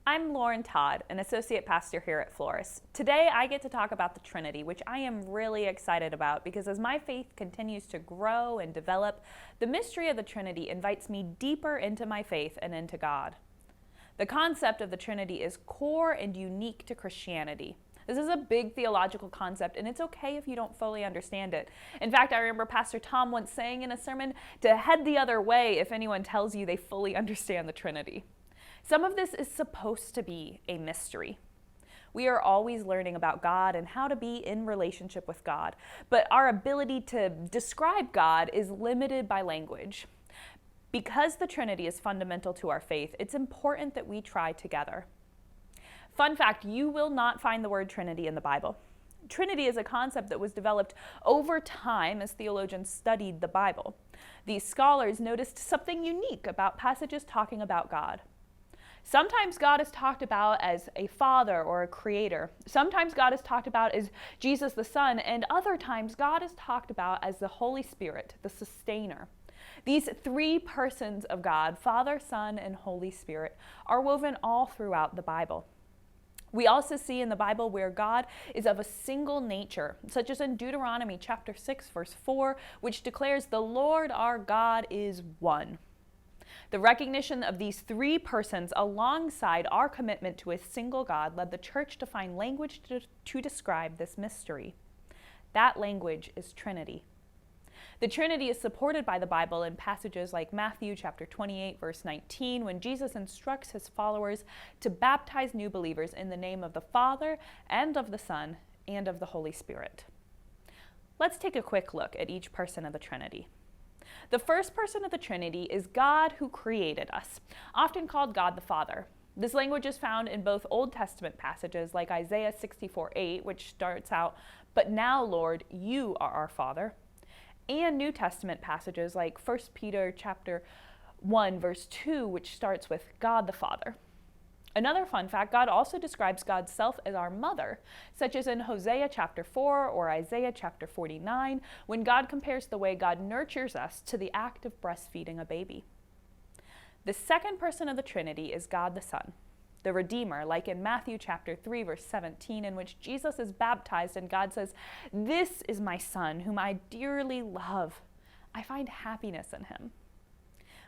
I'm Lauren Todd, an associate pastor here at Floris. Today I get to talk about the Trinity, which I am really excited about because as my faith continues to grow and develop, the mystery of the Trinity invites me deeper into my faith and into God. The concept of the Trinity is core and unique to Christianity. This is a big theological concept, and it's okay if you don't fully understand it. In fact, I remember Pastor Tom once saying in a sermon to head the other way if anyone tells you they fully understand the Trinity. Some of this is supposed to be a mystery. We are always learning about God and how to be in relationship with God, but our ability to describe God is limited by language. Because the Trinity is fundamental to our faith, it's important that we try together. Fun fact, you will not find the word Trinity in the Bible. Trinity is a concept that was developed over time as theologians studied the Bible. These scholars noticed something unique about passages talking about God. Sometimes God is talked about as a father or a creator. Sometimes God is talked about as Jesus the Son, and other times God is talked about as the Holy Spirit, the sustainer. These three persons of God, Father, Son, and Holy Spirit, are woven all throughout the Bible. We also see in the Bible where God is of a single nature, such as in Deuteronomy chapter 6, verse 4, which declares, "The Lord our God is one." The recognition of these three persons alongside our commitment to a single God led the church to find language to describe this mystery. That language is Trinity. The Trinity is supported by the Bible in passages like Matthew chapter 28, verse 19, when Jesus instructs his followers to baptize new believers in the name of the Father and of the Son and of the Holy Spirit. Let's take a quick look at each person of the Trinity. The first person of the Trinity is God who created us, often called God the Father. This language is found in both Old Testament passages like Isaiah 64:8, which starts out, "But now, Lord, you are our Father," and New Testament passages like 1 Peter chapter 1, verse 2, which starts with God the Father. Another fun fact, God also describes God's self as our mother, such as in Hosea chapter 4 or Isaiah chapter 49, when God compares the way God nurtures us to the act of breastfeeding a baby. The second person of the Trinity is God the Son, the Redeemer, like in Matthew chapter 3, verse 17, in which Jesus is baptized and God says, "This is my Son, whom I dearly love. I find happiness in him."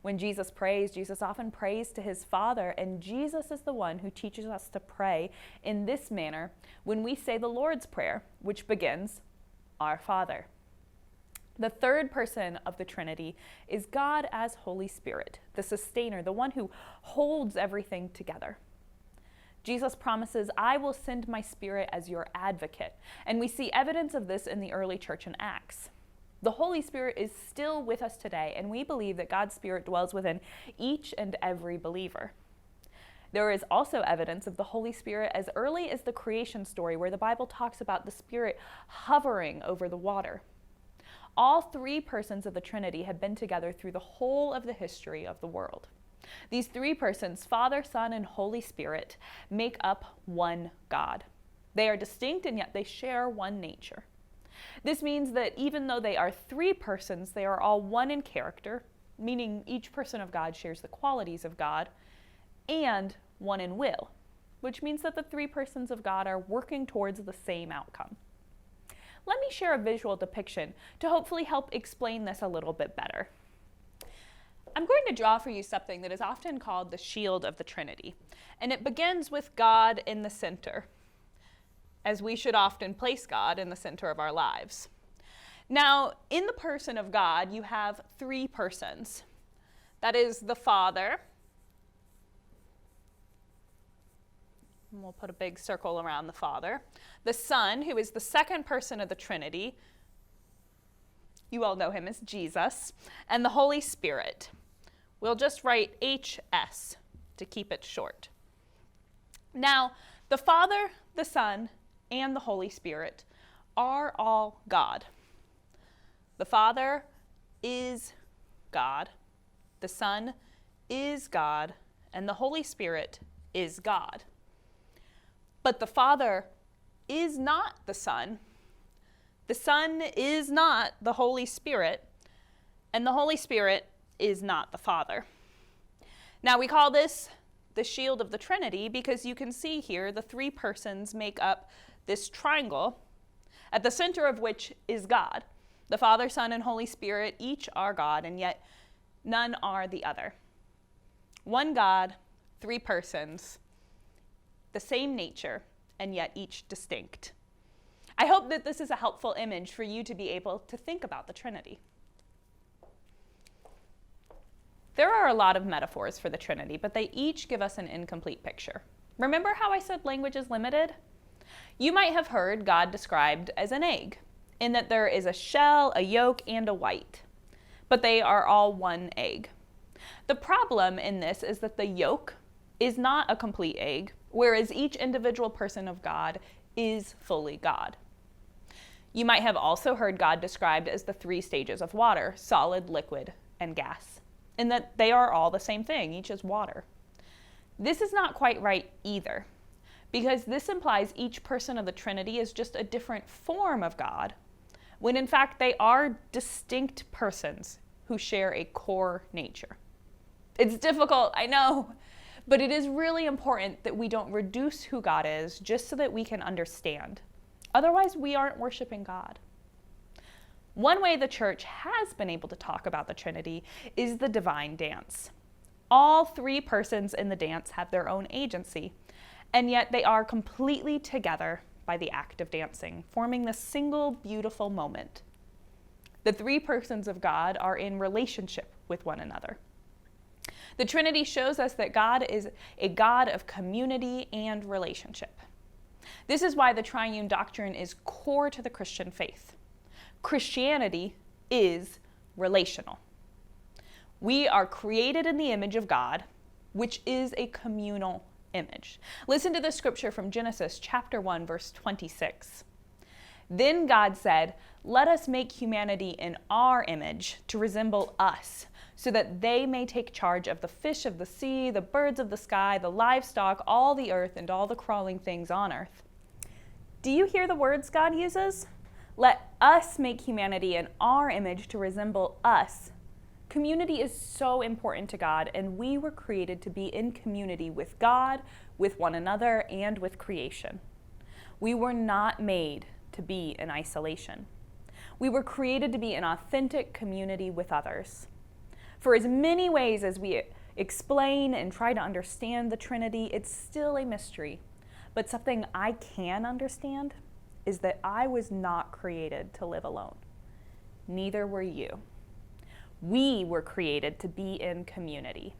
When Jesus prays, Jesus often prays to his Father, and Jesus is the one who teaches us to pray in this manner when we say the Lord's Prayer, which begins, "Our Father." The third person of the Trinity is God as Holy Spirit, the sustainer, the one who holds everything together. Jesus promises, "I will send my Spirit as your advocate," and we see evidence of this in the early church in Acts. The Holy Spirit is still with us today, and we believe that God's Spirit dwells within each and every believer. There is also evidence of the Holy Spirit as early as the creation story, where the Bible talks about the Spirit hovering over the water. All three persons of the Trinity have been together through the whole of the history of the world. These three persons, Father, Son, and Holy Spirit, make up one God. They are distinct, and yet they share one nature. This means that even though they are three persons, they are all one in character, meaning each person of God shares the qualities of God, and one in will, which means that the three persons of God are working towards the same outcome. Let me share a visual depiction to hopefully help explain this a little bit better. I'm going to draw for you something that is often called the shield of the Trinity, and it begins with God in the center, as we should often place God in the center of our lives. Now, in the person of God, you have three persons. That is the Father, and we'll put a big circle around the Father, the Son, who is the second person of the Trinity, you all know him as Jesus, and the Holy Spirit. We'll just write HS to keep it short. Now, the Father, the Son, and the Holy Spirit are all God. The Father is God, the Son is God, and the Holy Spirit is God. But the Father is not the Son is not the Holy Spirit, and the Holy Spirit is not the Father. Now we call this the shield of the Trinity because you can see here the three persons make up this triangle, at the center of which is God. The Father, Son, and Holy Spirit each are God, and yet none are the other. One God, three persons, the same nature, and yet each distinct. I hope that this is a helpful image for you to be able to think about the Trinity. There are a lot of metaphors for the Trinity, but they each give us an incomplete picture. Remember how I said language is limited? You might have heard God described as an egg, in that there is a shell, a yolk, and a white, but they are all one egg. The problem in this is that the yolk is not a complete egg, whereas each individual person of God is fully God. You might have also heard God described as the three stages of water: solid, liquid, and gas, in that they are all the same thing, each is water. This is not quite right either, because this implies each person of the Trinity is just a different form of God, when in fact they are distinct persons who share a core nature. It's difficult, I know, but it is really important that we don't reduce who God is just so that we can understand. Otherwise, we aren't worshiping God. One way the church has been able to talk about the Trinity is the divine dance. All three persons in the dance have their own agency, and yet they are completely together by the act of dancing, forming this single beautiful moment. The three persons of God are in relationship with one another. The Trinity shows us that God is a God of community and relationship. This is why the triune doctrine is core to the Christian faith. Christianity is relational. We are created in the image of God, which is a communal image. Listen to the scripture from Genesis chapter 1, verse 26. Then God said, "Let us make humanity in our image to resemble us, so that they may take charge of the fish of the sea, the birds of the sky, the livestock, all the earth, and all the crawling things on earth." Do you hear the words God uses? Let us make humanity in our image to resemble us. Community is so important to God, and we were created to be in community with God, with one another, and with creation. We were not made to be in isolation. We were created to be in authentic community with others. For as many ways as we explain and try to understand the Trinity, it's still a mystery. But something I can understand is that I was not created to live alone. Neither were you. We were created to be in community.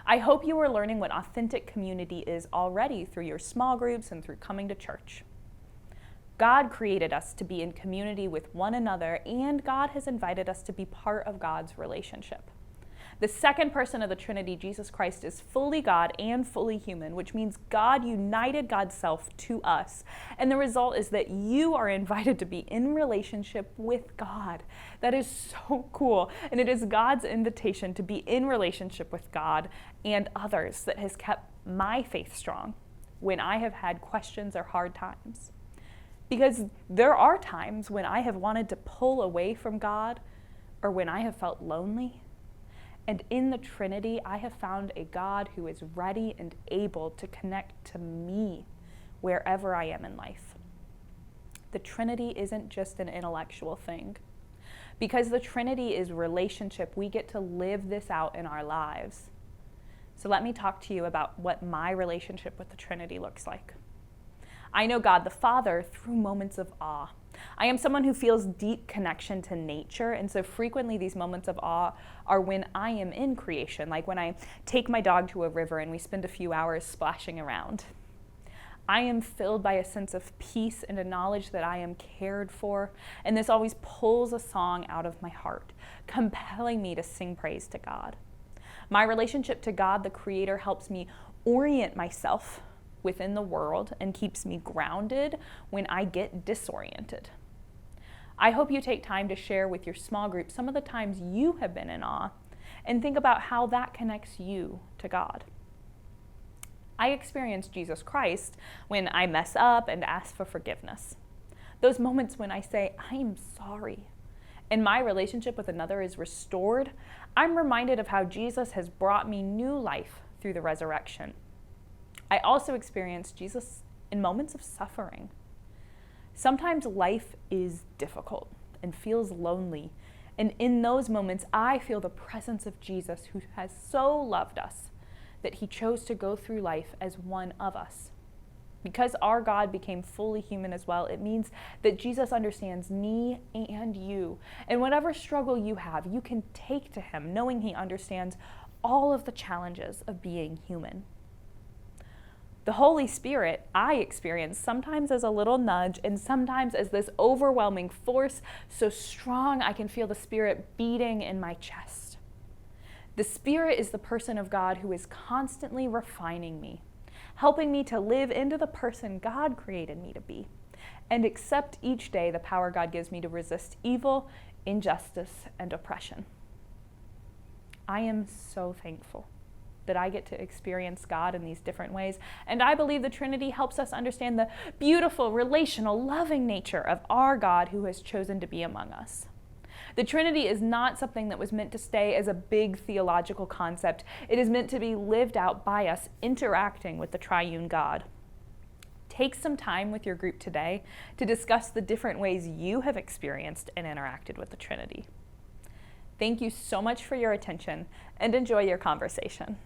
I hope you are learning what authentic community is already through your small groups and through coming to church. God created us to be in community with one another, and God has invited us to be part of God's relationship. The second person of the Trinity, Jesus Christ, is fully God and fully human, which means God united God's self to us. And the result is that you are invited to be in relationship with God. That is so cool. And it is God's invitation to be in relationship with God and others that has kept my faith strong when I have had questions or hard times. Because there are times when I have wanted to pull away from God or when I have felt lonely. And in the Trinity, I have found a God who is ready and able to connect to me wherever I am in life. The Trinity isn't just an intellectual thing. Because the Trinity is relationship, we get to live this out in our lives. So let me talk to you about what my relationship with the Trinity looks like. I know God the Father through moments of awe. I am someone who feels deep connection to nature, and so frequently these moments of awe are when I am in creation, like when I take my dog to a river and we spend a few hours splashing around. I am filled by a sense of peace and a knowledge that I am cared for, and this always pulls a song out of my heart, compelling me to sing praise to God. My relationship to God, the Creator, helps me orient myself within the world and keeps me grounded when I get disoriented. I hope you take time to share with your small group some of the times you have been in awe and think about how that connects you to God. I experience Jesus Christ when I mess up and ask for forgiveness. Those moments when I say, I am sorry, and my relationship with another is restored, I'm reminded of how Jesus has brought me new life through the resurrection. I also experience Jesus in moments of suffering. Sometimes life is difficult and feels lonely. And in those moments, I feel the presence of Jesus, who has so loved us that he chose to go through life as one of us. Because our God became fully human as well, it means that Jesus understands me and you. And whatever struggle you have, you can take to him, knowing he understands all of the challenges of being human. The Holy Spirit I experience sometimes as a little nudge and sometimes as this overwhelming force so strong I can feel the Spirit beating in my chest. The Spirit is the person of God who is constantly refining me, helping me to live into the person God created me to be, and accept each day the power God gives me to resist evil, injustice, and oppression. I am so thankful that I get to experience God in these different ways, and I believe the Trinity helps us understand the beautiful, relational, loving nature of our God who has chosen to be among us. The Trinity is not something that was meant to stay as a big theological concept. It is meant to be lived out by us interacting with the triune God. Take some time with your group today to discuss the different ways you have experienced and interacted with the Trinity. Thank you so much for your attention, and enjoy your conversation.